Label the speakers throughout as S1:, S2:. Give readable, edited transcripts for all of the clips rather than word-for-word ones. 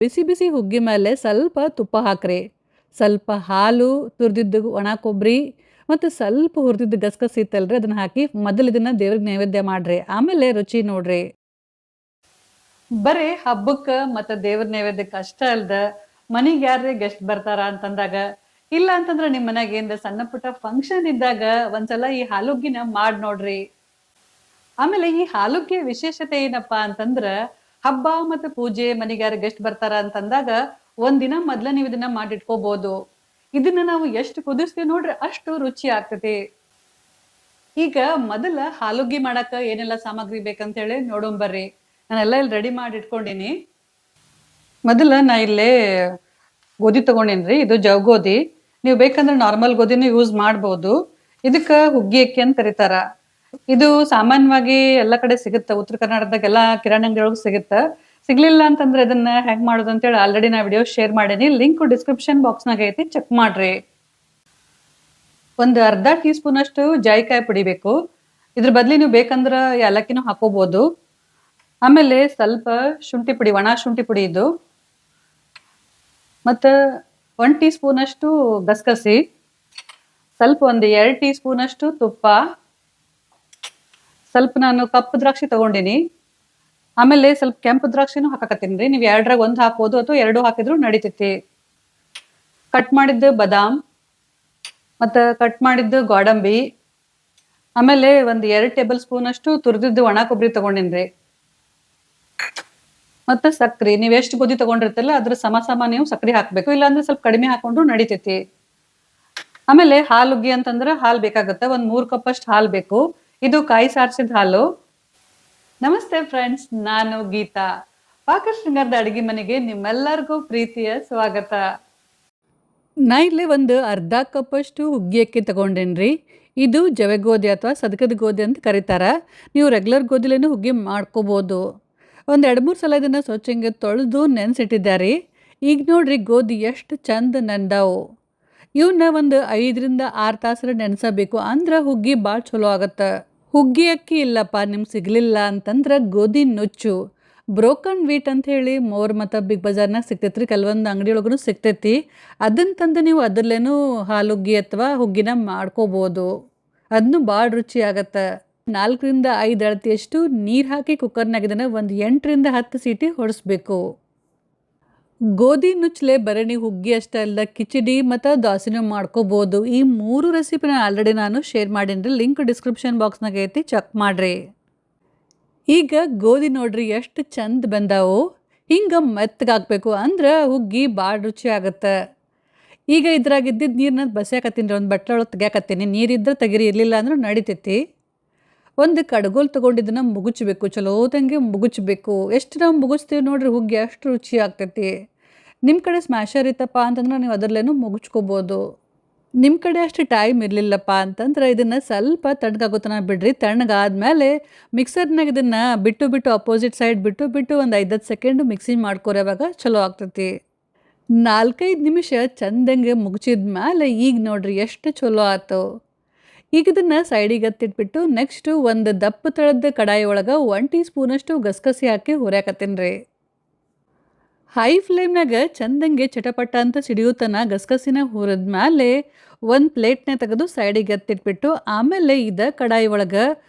S1: ಬಿಸಿ ಬಿಸಿ ಹುಗ್ಗಿ ಮೇಲೆ ಸ್ವಲ್ಪ ತುಪ್ಪ ಹಾಕ್ರಿ, ಸ್ವಲ್ಪ ಹಾಲು, ತುರಿದಿದ್ದು ಒಣ ಕೊಬ್ಬರಿ ಮತ್ತು ಸ್ವಲ್ಪ ಹುರಿದಿದ್ದು ಗಸಗಸೆ ಇತ್ತಲ್ರಿ ಅದನ್ನು ಹಾಕಿ ಮೊದಲು ಇದನ್ನು ದೇವ್ರಿಗೆ ನೈವೇದ್ಯ ಮಾಡಿರಿ. ಆಮೇಲೆ ರುಚಿ ನೋಡ್ರಿ. ಬರೀ ಹಬ್ಬಕ್ಕೆ ಮತ್ತು ದೇವ್ರ ನೈವೇದ್ಯಕ್ಕೆ ಅಷ್ಟೇ ಅಲ್ದ ಮನೆಗೆ ಯಾರೇ ಗೆಸ್ಟ್ ಬರ್ತಾರ ಅಂತಂದಾಗ, ಇಲ್ಲ ಅಂತಂದ್ರೆ ನಿಮ್ಮ ಮನೆಗೆ ಏನ್ರ ಸಣ್ಣ ಪುಟ್ಟ ಫಂಕ್ಷನ್ ಇದ್ದಾಗ ಒಂದ್ಸಲ ಈ ಹಾಲುಗ್ಗಿನ ಮಾಡಿ ನೋಡ್ರಿ. ಆಮೇಲೆ ಈ ಹಾಲುಗ್ಗೆ ವಿಶೇಷತೆ ಏನಪ್ಪಾ ಅಂತಂದ್ರ, ಹಬ್ಬ ಮತ್ತು ಪೂಜೆ ಮನೆಗೆ ಯಾರು ಗೆಸ್ಟ್ ಬರ್ತಾರ ಅಂತಂದಾಗ ಒಂದಿನ ಮೊದ್ಲ ನೀವು ಇದನ್ನ ಮಾಡಿಟ್ಕೋಬಹುದು. ಇದನ್ನ ನಾವು ಎಷ್ಟು ಕುದಿಸ್ತೀವಿ ನೋಡ್ರಿ ಅಷ್ಟು ರುಚಿ ಆಗ್ತೈತಿ. ಈಗ ಮೊದಲ ಹಾಲುಗ್ಗಿ ಮಾಡಾಕ ಏನೆಲ್ಲ ಸಾಮಗ್ರಿ ಬೇಕಂತ ಹೇಳಿ ನೋಡೋಣ ಬರ್ರಿ. ನಾನೆಲ್ಲ ಇಲ್ಲಿ ರೆಡಿ ಮಾಡಿ ಇಟ್ಕೊಂಡಿನಿ. ಮೊದಲ ನಾ ಇಲ್ಲೇ ಗೋಧಿ ತಗೊಂಡೇನ್ರಿ, ಇದು ಜವಗೋಧಿ. ನೀವು ಬೇಕಂದ್ರೆ ನಾರ್ಮಲ್ ಗೋಧಿನೂ ಯೂಸ್ ಮಾಡ್ಬೋದು. ಇದಕ್ಕ ಹುಗ್ಗಿ ಅಕ್ಕಿ ಅಂತ ಕರೀತಾರ. ಇದು ಸಾಮಾನ್ಯವಾಗಿ ಎಲ್ಲ ಕಡೆ ಸಿಗುತ್ತೆ. ಉತ್ತರ ಕರ್ನಾಟಕದಾಗ ಎಲ್ಲ ಕಿರಾಣಿ ಅಂಗಡಿ ಒಳಗೆ ಸಿಗುತ್ತೆ. ಸಿಗ್ಲಿಲ್ಲ ಅಂತಂದ್ರೆ ಇದನ್ನ ಹೆಂಗ್ ಮಾಡೋದು ಅಂತೇಳಿ ಆಲ್ರೆಡಿ ನಾ ವಿಡಿಯೋ ಶೇರ್ ಮಾಡೀನಿ. ಲಿಂಕ್ ಡಿಸ್ಕ್ರಿಪ್ಷನ್ ಬಾಕ್ಸ್ನಾಗ ಐತಿ, ಚೆಕ್ ಮಾಡ್ರಿ. ಒಂದು ಅರ್ಧ ಟೀ ಸ್ಪೂನ್ ಅಷ್ಟು ಜಾಯಿಕಾಯಿ ಪುಡಿ ಬೇಕು. ಇದ್ರ ಬದ್ಲಿ ನೀವು ಬೇಕಂದ್ರೆ ಏಲಕ್ಕಿನೂ ಹಾಕೋಬಹುದು. ಆಮೇಲೆ ಸ್ವಲ್ಪ ಶುಂಠಿ ಪುಡಿ, ಒಣ ಶುಂಠಿ ಪುಡಿ ಇದು. ಮತ್ತು 1 ಟೀ ಸ್ಪೂನ್ ಅಷ್ಟು ಗಸಗಸಿ, ಸ್ವಲ್ಪ ಒಂದು 2 ಟೀ ಸ್ಪೂನ್ ಅಷ್ಟು ತುಪ್ಪ, ಸ್ವಲ್ಪ ನಾನು ಕಪ್ಪು ದ್ರಾಕ್ಷಿ ತಗೊಂಡಿನಿ. ಆಮೇಲೆ ಸ್ವಲ್ಪ ಕೆಂಪು ದ್ರಾಕ್ಷಿನೂ ಹಾಕಕತ್ತೀನಿ ರೀ. ನೀವು 2ರಾಗ 1 ಹಾಕ್ಬೋದು ಅಥವಾ 2 ಹಾಕಿದ್ರು ನಡೀತೈತಿ. ಕಟ್ ಮಾಡಿದ್ದು ಬಾದಾಮ್ ಮತ್ತು ಕಟ್ ಮಾಡಿದ್ದು ಗೋಡಂಬಿ, ಆಮೇಲೆ ಒಂದು 2 ಟೇಬಲ್ ಸ್ಪೂನ್ ಅಷ್ಟು ತುರಿದಿದ್ದು ಒಣ ಕೊಬ್ಬರಿ ತಗೊಂಡಿನ್ರಿ. ಮತ್ತು ಸಕ್ರೆ ನೀವು ಎಷ್ಟು ಗೋಧಿ ತಗೊಂಡಿರ್ತಲ್ಲ ಅದ್ರ ಸಮ ನೀವು ಸಕ್ರೆ ಹಾಕಬೇಕು, ಇಲ್ಲಾಂದ್ರೆ ಸ್ವಲ್ಪ ಕಡಿಮೆ ಹಾಕೊಂಡ್ರು ನಡೀತೈತಿ. ಆಮೇಲೆ ಹಾಲುಗ್ಗಿ ಅಂತಂದ್ರೆ ಹಾಲು ಬೇಕಾಗುತ್ತೆ. ಒಂದು 3 ಕಪ್ ಅಷ್ಟು ಹಾಲು ಬೇಕು. ಇದು ಕಾಯಿ ಸಾರಿಸಿದ ಹಾಲು. ನಮಸ್ತೆ ಫ್ರೆಂಡ್ಸ್, ನಾನು ಗೀತಾ. ಪಾಕಶೃಂಗಾರದ ಅಡಿಗೆ ಮನೆಗೆ ನಿಮ್ಮೆಲ್ಲರಿಗೂ ಪ್ರೀತಿಯ ಸ್ವಾಗತ. ನಾ ಇಲ್ಲಿ ಒಂದು ಅರ್ಧ ಕಪ್ ಅಷ್ಟು ಹುಗ್ಗಿ ಅಕ್ಕಿ ತಗೊಂಡೇನ್ರಿ. ಇದು ಜವೆ ಗೋಧಿ ಅಥವಾ ಸದಕದ ಗೋಧಿ ಅಂತ ಕರೀತಾರ. ನೀವು ರೆಗ್ಯುಲರ್ ಗೋಧಿಲೇನು ಹುಗ್ಗಿ ಮಾಡ್ಕೋಬೋದು. ಒಂದು 2-3 ಸಲ ಇದನ್ನು ಸ್ವಚ್ಛಂಗೆ ತೊಳೆದು ನೆನೆಸಿಟ್ಟಿದ್ದಾರೆ. ಈಗ ನೋಡ್ರಿ ಗೋಧಿ ಎಷ್ಟು ಚಂದ ನೆಂದಾವು. ಇವನ್ನ ಒಂದು 5ರಿಂದ 6 ತಾಸರ ನೆನೆಸಬೇಕು, ಅಂದ್ರೆ ಹುಗ್ಗಿ ಭಾಳ ಚಲೋ ಆಗತ್ತೆ. ಹುಗ್ಗಿ ಅಕ್ಕಿ ಇಲ್ಲಪ್ಪ ನಿಮ್ಗೆ ಸಿಗಲಿಲ್ಲ ಅಂತಂದ್ರೆ ಗೋಧಿ ನುಚ್ಚು, ಬ್ರೋಕನ್ ವೀಟ್ ಅಂತ ಹೇಳಿ ಮೋರ್ ಮತ್ತು ಬಿಗ್ ಬಜಾರ್ನಾಗ ಸಿಗ್ತೈತ್ರಿ. ಕೆಲವೊಂದು ಅಂಗಡಿ ಒಳಗೂ ಸಿಗ್ತೈತಿ. ಅದನ್ನು ತಂದು ನೀವು ಅದರಲ್ಲೇನೂ ಹಾಲುಗ್ಗಿ ಅಥವಾ ಹುಗ್ಗಿನ ಮಾಡ್ಕೋಬೋದು. ಅದನ್ನು ಭಾಳ ರುಚಿ ಆಗತ್ತೆ. 4ರಿಂದ 5 ಅಳತೆಯಷ್ಟು ನೀರು ಹಾಕಿ ಕುಕ್ಕರ್ನಾಗ ಇದನ್ನು ಒಂದು 8ರಿಂದ 10 ಸೀಟಿ ಹೊಡಿಸ್ಬೇಕು. ಗೋಧಿ ನುಚ್ಚಲೆ ಬರೀ ನೀವು ಹುಗ್ಗಿ ಅಷ್ಟೇ ಅಲ್ಲ, ಕಿಚಡಿ ಮತ್ತು ದೋಸೆನೂ ಮಾಡ್ಕೋಬೋದು. ಈ 3 ರೆಸಿಪಿನ ಆಲ್ರೆಡಿ ನಾನು ಶೇರ್ ಮಾಡೀನಿ. ಲಿಂಕ್ ಡಿಸ್ಕ್ರಿಪ್ಷನ್ ಬಾಕ್ಸ್ನಾಗ ಐತಿ, ಚೆಕ್ ಮಾಡಿರಿ. ಈಗ ಗೋಧಿ ನೋಡ್ರಿ ಎಷ್ಟು ಚಂದ ಬಂದಾವು. ಹಿಂಗೆ ಮೆತ್ತಗಾಗಬೇಕು ಅಂದ್ರೆ ಹುಗ್ಗಿ ಭಾಳ ರುಚಿ ಆಗುತ್ತೆ. ಈಗ ಇದ್ರಾಗ ಇದ್ದಿದ್ದು ನೀರನ್ನ ಬಸಿಯಾಕತ್ತೀನಿ ರೀ. ಒಂದು ಬಟ್ಟೆ ಒಳಗೆ ತೆಗಿಯಾಕತ್ತೀನಿ. ನೀರಿದ್ರೆ ತೆಗಿರಿ, ಇರಲಿಲ್ಲ ಅಂದ್ರೆ ನಡಿತೈತಿ. ಒಂದು ಕಡ್ಗೋಲ್ ತೊಗೊಂಡಿದ್ದನ್ನು ಮುಗುಚಬೇಕು, ಚಲೋದಂಗೆ ಮುಗುಚಬೇಕು. ಎಷ್ಟು ನಾವು ಮುಗಿಸ್ತೀವಿ ನೋಡ್ರಿ ಹುಗ್ಗಿ ಅಷ್ಟು ರುಚಿ ಆಗ್ತೈತಿ. ನಿಮ್ಮ ಕಡೆ ಸ್ಮ್ಯಾಶರ್ ಇತ್ತಪ್ಪ ಅಂತಂದ್ರೆ ನೀವು ಅದರಲ್ಲೇನೂ ಮುಗುಚ್ಕೋಬೋದು. ನಿಮ್ಮ ಕಡೆ ಅಷ್ಟು ಟೈಮ್ ಇರಲಿಲ್ಲಪ್ಪ ಅಂತಂದ್ರೆ ಇದನ್ನು ಸ್ವಲ್ಪ ತಣ್ಣಗಾಗೋತನ ಬಿಡ್ರಿ. ತಣ್ಣಗಾದ್ಮೇಲೆ ಮಿಕ್ಸರ್ನಾಗ ಇದನ್ನು ಬಿಟ್ಟು ಅಪೋಸಿಟ್ ಸೈಡ್ ಬಿಟ್ಟು ಒಂದು 5-10 ಸೆಕೆಂಡು ಮಿಕ್ಸಿ ಮಾಡ್ಕೊರಿ, ಅವಾಗ ಚಲೋ ಆಗ್ತೈತಿ. 4-5 ನಿಮಿಷ ಚಂದಂಗೆ ಮುಗಿಸಿದ್ಮೇಲೆ ಈಗ ನೋಡ್ರಿ ಎಷ್ಟು ಚಲೋ ಆಯ್ತು. ಈಗ ಇದನ್ನು ಸೈಡಿಗೆ ಎತ್ತಿಟ್ಬಿಟ್ಟು ನೆಕ್ಸ್ಟು ಒಂದು ದಪ್ಪ ತಳದ ಕಡಾಯಿ ಒಳಗೆ 1 ಟೀ ಸ್ಪೂನಷ್ಟು ಗಸಗಸೆ ಹಾಕಿ ಹುರ್ಯಾಕತ್ತೀನಿ ರೀ. ಹೈ ಫ್ಲೇಮ್ನಾಗ ಚಂದಂಗೆ ಚಟಪಟ ಅಂತ ಸಿಡಿಯುತ್ತನ ಗಸಗಸಿನ ಹುರಿದ್ಮೇಲೆ ಒಂದು ಪ್ಲೇಟ್ನ ತೆಗೆದು ಸೈಡಿಗೆ ಎತ್ತಿಟ್ಬಿಟ್ಟು ಆಮೇಲೆ ಕಡಾಯಿ ಒಳಗೆ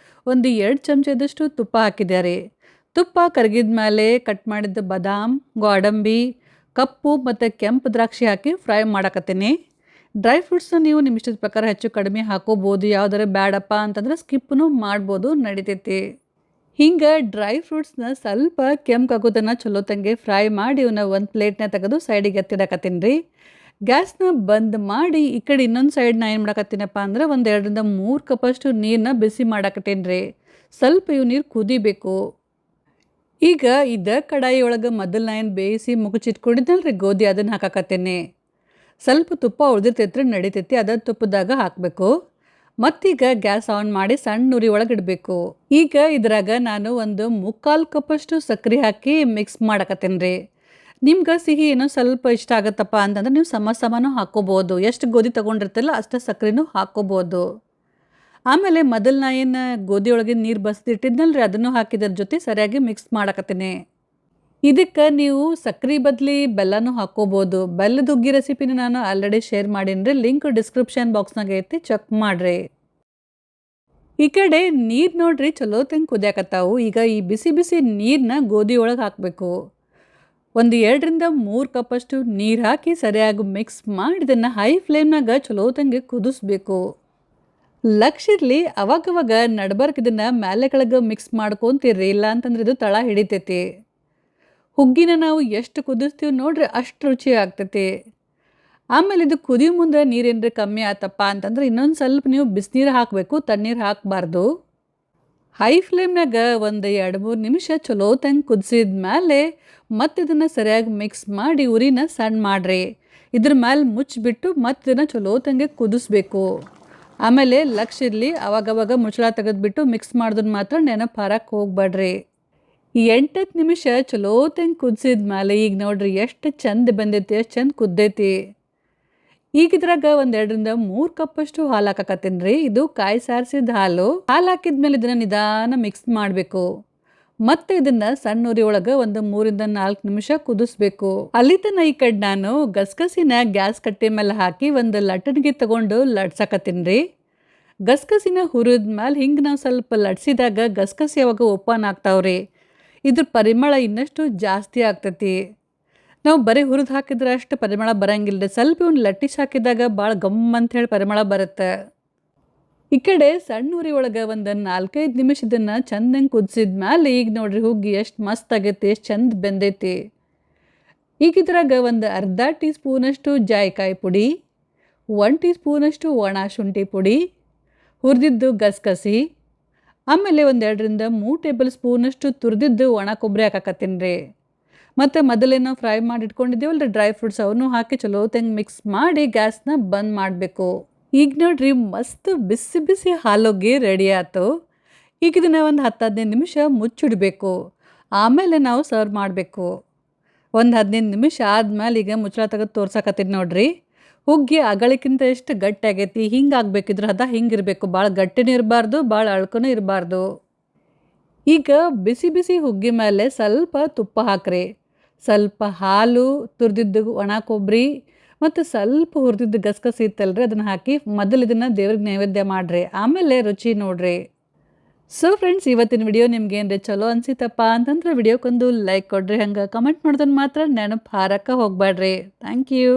S1: ಒಂದು 2 ಚಮಚದಷ್ಟು ತುಪ್ಪ ಹಾಕಿದ್ದಾರೆ. ತುಪ್ಪ ಕರಗಿದ್ಮೇಲೆ ಕಟ್ ಮಾಡಿದ್ದ ಬಾದಾಮ್, ಗೋಡಂಬಿ, ಕಪ್ಪು ಮತ್ತು ಕೆಂಪು ದ್ರಾಕ್ಷಿ ಹಾಕಿ ಫ್ರೈ ಮಾಡಾಕತ್ತೀನಿ. ಡ್ರೈ ಫ್ರೂಟ್ಸ್ನ ನೀವು ನಿಮ್ಮ ಇಷ್ಟದ ಪ್ರಕಾರ ಹೆಚ್ಚು ಕಡಿಮೆ ಹಾಕೋಬೋದು. ಯಾವುದಾರ ಬ್ಯಾಡಪ್ಪ ಅಂತಂದ್ರೆ ಸ್ಕಿಪ್ಪೂ ಮಾಡ್ಬೋದು, ನಡಿತೈತಿ. ಹಿಂಗೆ ಡ್ರೈ ಫ್ರೂಟ್ಸ್ನ ಸ್ವಲ್ಪ ಕೆಂಪಾಗೋದನ್ನ ಚಲೋತಂಗೆ ಫ್ರೈ ಮಾಡಿ ಇವನ್ನ ಒಂದು ಪ್ಲೇಟ್ನ ತೆಗೆದು ಸೈಡಿಗೆ ಎತ್ತಿಡಕತ್ತೀನಿ ರೀ. ಗ್ಯಾಸ್ನ ಬಂದ್ ಮಾಡಿ ಈ ಕಡೆ ಇನ್ನೊಂದು ಸೈಡ್ನ ಏನು ಮಾಡಕತ್ತೀನಪ್ಪ ಅಂದ್ರೆ ಒಂದು 2ರಿಂದ 3 ಕಪ್ಪಷ್ಟು ನೀರನ್ನ ಬಿಸಿ ಮಾಡಾಕತ್ತೀನಿ ರೀ. ಸ್ವಲ್ಪ ಇವು ನೀರು ಕುದಿಬೇಕು. ಈಗ ಕಡಾಯಿ ಒಳಗೆ ಮೊದಲು ನಾ ಏನು ಬೇಯಿಸಿ ಮುಗುಚಿಟ್ಕೊಂಡಿದ್ದಲ್ರಿ ಗೋಧಿ, ಅದನ್ನು ಹಾಕಾಕತ್ತೇನೆ. ಸ್ವಲ್ಪ ತುಪ್ಪ ಉಳಿದಿರ್ತೈತ್ರಿ, ನಡಿತೈತಿ. ಅದ ತುಪ್ಪದಾಗ ಹಾಕಬೇಕು. ಮತ್ತೀಗ ಗ್ಯಾಸ್ ಆನ್ ಮಾಡಿ ಸಣ್ಣ ಉರಿ ಒಳಗೆ ಇಡಬೇಕು. ಈಗ ಇದ್ರಾಗ ನಾನು ಒಂದು 3/4 ಕಪ್ಪಷ್ಟು ಸಕ್ಕರೆ ಹಾಕಿ ಮಿಕ್ಸ್ ಮಾಡಕತ್ತೇನೆ ರೀ. ನಿಮ್ಗೆ ಸಿಹಿ ಏನೋ ಸ್ವಲ್ಪ ಇಷ್ಟ ಆಗುತ್ತಪ್ಪ ಅಂತಂದ್ರೆ ನೀವು ಸಮನೂ ಹಾಕ್ಕೋಬೋದು. ಎಷ್ಟು ಗೋಧಿ ತೊಗೊಂಡಿರ್ತಲ್ಲ ಅಷ್ಟು ಸಕ್ಕರೆನೂ ಹಾಕ್ಕೋಬೋದು. ಆಮೇಲೆ ಮೊದಲು ನಾ ಏನು ಗೋಧಿ ಒಳಗೆ ನೀರು ಬಸ್ದಿಟ್ಟಿದ್ನಲ್ರಿ ಅದನ್ನು ಹಾಕಿದ್ರ ಜೊತೆ ಸರಿಯಾಗಿ ಮಿಕ್ಸ್ ಮಾಡಕತ್ತೀನಿ. ಇದಕ್ಕೆ ನೀವು ಸಕ್ರೆ ಬದಲಿ ಬೆಲ್ಲನೂ ಹಾಕೋಬೋದು. ಬೆಲ್ಲದ ಹುಗ್ಗಿ ರೆಸಿಪಿನ ನಾನು ಆಲ್ರೆಡಿ ಶೇರ್ ಮಾಡೀನಿ, ಲಿಂಕ್ ಡಿಸ್ಕ್ರಿಪ್ಷನ್ ಬಾಕ್ಸ್ನಾಗ ಐತಿ, ಚೆಕ್ ಮಾಡ್ರಿ. ಈ ಕಡೆ ನೀರು ನೋಡ್ರಿ ಚಲೋತಂಗೆ ಕುದಿಯಾಕತ್ತಾವು. ಈಗ ಈ ಬಿಸಿ ಬಿಸಿ ನೀರನ್ನ ಗೋಧಿ ಒಳಗೆ ಹಾಕಬೇಕು. ಒಂದು 2ರಿಂದ 3 ಕಪ್ಪಷ್ಟು ನೀರು ಹಾಕಿ ಸರಿಯಾಗಿ ಮಿಕ್ಸ್ ಮಾಡಿ ಇದನ್ನು ಹೈ ಫ್ಲೇಮ್ನಾಗ ಚಲೋತಂಗೆ ಕುದಿಸ್ಬೇಕು. ಲಕ್ಷ ಇರಲಿ, ಅವಾಗವಾಗ ನಡ್ಬರ್ಕ್ ಇದನ್ನು ಮೇಲೆ ಕೆಳಗೆ ಮಿಕ್ಸ್ ಮಾಡ್ಕೊತಿರ್ರಿ, ಇಲ್ಲ ಅಂತಂದ್ರೆ ಇದು ತಳ ಹಿಡಿತೈತಿ. ಹುಗ್ಗಿನ ನಾವು ಎಷ್ಟು ಕುದಿಸ್ತೀವಿ ನೋಡ್ರಿ ಅಷ್ಟು ರುಚಿ ಆಗ್ತೈತಿ. ಆಮೇಲೆ ಇದು ಕುದಿಯೋ ಮುಂದೆ ನೀರೇನ್ರಿ ಕಮ್ಮಿ ಆತಪ್ಪ ಅಂತಂದ್ರೆ ಇನ್ನೊಂದು ಸ್ವಲ್ಪ ನೀವು ಬಿಸಿನೀರು ಹಾಕಬೇಕು, ತಣ್ಣೀರು ಹಾಕಬಾರ್ದು. ಹೈ ಫ್ಲೇಮ್ನಾಗ ಒಂದು 2-3 ನಿಮಿಷ ಚಲೋತಂಗೆ ಕುದಿಸಿದ ಮೇಲೆ ಮತ್ತೆ ಇದನ್ನು ಸರಿಯಾಗಿ ಮಿಕ್ಸ್ ಮಾಡಿ ಉರಿನ ಸಣ್ಣ ಮಾಡಿರಿ. ಇದ್ರ ಮೇಲೆ ಮುಚ್ಚಿಬಿಟ್ಟು ಮತ್ತೆ ಇದನ್ನು ಚಲೋತಂಗೆ ಕುದಿಸ್ಬೇಕು. ಆಮೇಲೆ ಲಕ್ಷ ಇರಲಿ, ಅವಾಗವಾಗ ಮುಚ್ಚಳ ತೆಗೆದ್ಬಿಟ್ಟು ಮಿಕ್ಸ್ ಮಾಡೋದನ್ನ ಮಾತ್ರ ನೆನಪು ಹಾರಕ್ಕೆ ಹೋಗ್ಬೇಡ್ರಿ. 8 ನಿಮಿಷ ಚಲೋತಂಗೆ ಕುದಿಸಿದ ಮೇಲೆ ಈಗ ನೋಡ್ರಿ ಎಷ್ಟು ಚಂದ ಬಂದೈತಿ, ಎಷ್ಟು ಚಂದ ಕುದ್ದೈತಿ. ಈಗ ಇದ್ರಾಗ 1-2ರಿಂದ 3 ಕಪ್ಪಷ್ಟು ಹಾಲು ಹಾಕಕತ್ತೀನಿ ರೀ. ಇದು ಕಾಯಿ ಸಾರಿಸಿದ ಹಾಲು ಹಾಕಿದ್ಮೇಲೆ ಇದನ್ನು ನಿಧಾನ ಮಿಕ್ಸ್ ಮಾಡಬೇಕು. ಮತ್ತೆ ಇದನ್ನು ಸಣ್ಣ ಉರಿ ಒಳಗೆ ಒಂದು 3ರಿಂದ 4 ನಿಮಿಷ ಕುದಿಸ್ಬೇಕು. ಅಲ್ಲಿ ತನಕ ಈ ಕಡೆ ನಾನು ಗಸಗಸಿನ ಗ್ಯಾಸ್ ಕಟ್ಟೆ ಮೇಲೆ ಹಾಕಿ ಒಂದು ಲಟ್ಟಣಿಗೆ ತಗೊಂಡು ಲಟ್ಸಕತ್ತೀನಿ ರೀ. ಗಸಗಸಿನ ಹುರಿದ್ಮೇಲೆ ಹಿಂಗೆ ನಾವು ಸ್ವಲ್ಪ ಲಟ್ಸಿದಾಗ ಗಸಗಸಿ ಅವಾಗ ಓಪನ್ ಆಗ್ತಾವ್ರಿ. ಇದ್ರ ಪರಿಮಳ ಇನ್ನಷ್ಟು ಜಾಸ್ತಿ ಆಗ್ತೈತಿ. ನಾವು ಬರೀ ಹುರಿದು ಹಾಕಿದ್ರೆ ಅಷ್ಟು ಪರಿಮಳ ಬರಂಗಿಲ್ಲ, ಸ್ವಲ್ಪ ಇವ್ನು ಲಟ್ಟಿಸಿ ಹಾಕಿದಾಗ ಭಾಳ ಗಮ್ ಅಂತ ಹೇಳಿ ಪರಿಮಳ ಬರುತ್ತೆ. ಈ ಕಡೆ ಸಣ್ಣ ಉರಿ ಒಳಗೆ ಒಂದು 4-5 ನಿಮಿಷ ಇದನ್ನು ಚಂದಂಗೆ ಕುದಿಸಿದ್ಮೇಲೆ ಈಗ ನೋಡ್ರಿ ಹುಗ್ಗಿ ಎಷ್ಟು ಮಸ್ತ್ ಆಗೈತಿ, ಎಷ್ಟು ಚಂದ ಬೆಂದೈತಿ. ಈಗ ಇದ್ರಾಗ ಒಂದು ಅರ್ಧ ಟೀ ಸ್ಪೂನಷ್ಟು ಜಾಯಿಕಾಯಿ ಪುಡಿ, 1 ಟೀ ಸ್ಪೂನಷ್ಟು ಒಣ ಶುಂಠಿ ಪುಡಿ, ಹುರಿದಿದ್ದು ಗಸಗಸಿ, ಆಮೇಲೆ 1-2ರಿಂದ 3 ಟೇಬಲ್ ಸ್ಪೂನಷ್ಟು ತುರಿದಿದ್ದು ಒಣ ಕೊಬ್ಬರಿ ಹಾಕಕತ್ತೀನಿ ರೀ. ಮತ್ತು ಮೊದಲೇನೋ ಫ್ರೈ ಮಾಡಿ ಇಟ್ಕೊಂಡಿದ್ದೀವಲ್ಲ ಡ್ರೈ ಫ್ರೂಟ್ಸ್, ಅವನ್ನೂ ಹಾಕಿ ಚಲೋತಂಗೆ ಮಿಕ್ಸ್ ಮಾಡಿ ಗ್ಯಾಸ್ನ ಬಂದ್ ಮಾಡಬೇಕು. ಈಗ ನೋಡ್ರಿ ಮಸ್ತ್ ಬಿಸಿ ಬಿಸಿ ಹಾಲುಗ್ಗಿ ರೆಡಿ ಆಯ್ತು. ಈಗ ಇದನ್ನು ಒಂದು 10-15 ನಿಮಿಷ ಮುಚ್ಚಿಡಬೇಕು. ಆಮೇಲೆ ನಾವು ಸರ್ವ್ ಮಾಡಬೇಕು. ಒಂದು 15 ನಿಮಿಷ ಆದ್ಮೇಲೆ ಈಗ ಮುಚ್ಚಳ ತೆಗೆದು ತೋರ್ಸಕತ್ತೀನಿ ನೋಡ್ರಿ. ಹುಗ್ಗಿ ಅಗಳಿಕ್ಕಿಂತ ಎಷ್ಟು ಗಟ್ಟಿ ಆಗೈತಿ, ಹಿಂಗೆ ಆಗ್ಬೇಕಿದ್ರೆ ಹದ ಹಿಂಗಿರಬೇಕು, ಭಾಳ ಗಟ್ಟಿನೂ ಇರಬಾರ್ದು, ಭಾಳ ಅಳ್ಕನೂ ಇರಬಾರ್ದು. ಈಗ ಬಿಸಿ ಬಿಸಿ ಹುಗ್ಗಿ ಮೇಲೆ ಸ್ವಲ್ಪ ತುಪ್ಪ ಹಾಕ್ರಿ, ಸ್ವಲ್ಪ ಹಾಲು, ತುರಿದಿದ್ದು ಒಣ ಕೊಬ್ಬರಿ ಮತ್ತು ಸ್ವಲ್ಪ ಹುರಿದಿದ್ದು ಗಸಗಸಿ ಇತ್ತಲ್ರಿ ಅದನ್ನು ಹಾಕಿ ಮೊದಲು ಇದನ್ನು ದೇವ್ರಿಗೆ ನೈವೇದ್ಯ ಮಾಡಿರಿ, ಆಮೇಲೆ ರುಚಿ ನೋಡ್ರಿ. ಸೊ ಫ್ರೆಂಡ್ಸ್, ಇವತ್ತಿನ ವಿಡಿಯೋ ನಿಮ್ಗೆ ಏನ್ರಿ ಚಲೋ ಅನ್ಸಿತಪ್ಪ ಅಂತಂದ್ರೆ ವಿಡಿಯೋಕ್ಕೊಂದು ಲೈಕ್ ಕೊಡ್ರಿ, ಹಂಗೆ ಕಮೆಂಟ್ ಮಾಡೋದನ್ನು ಮಾತ್ರ ನೆನಪು ಹಾರಕ್ಕೆ ಹೋಗ್ಬೇಡ್ರಿ. Thank you.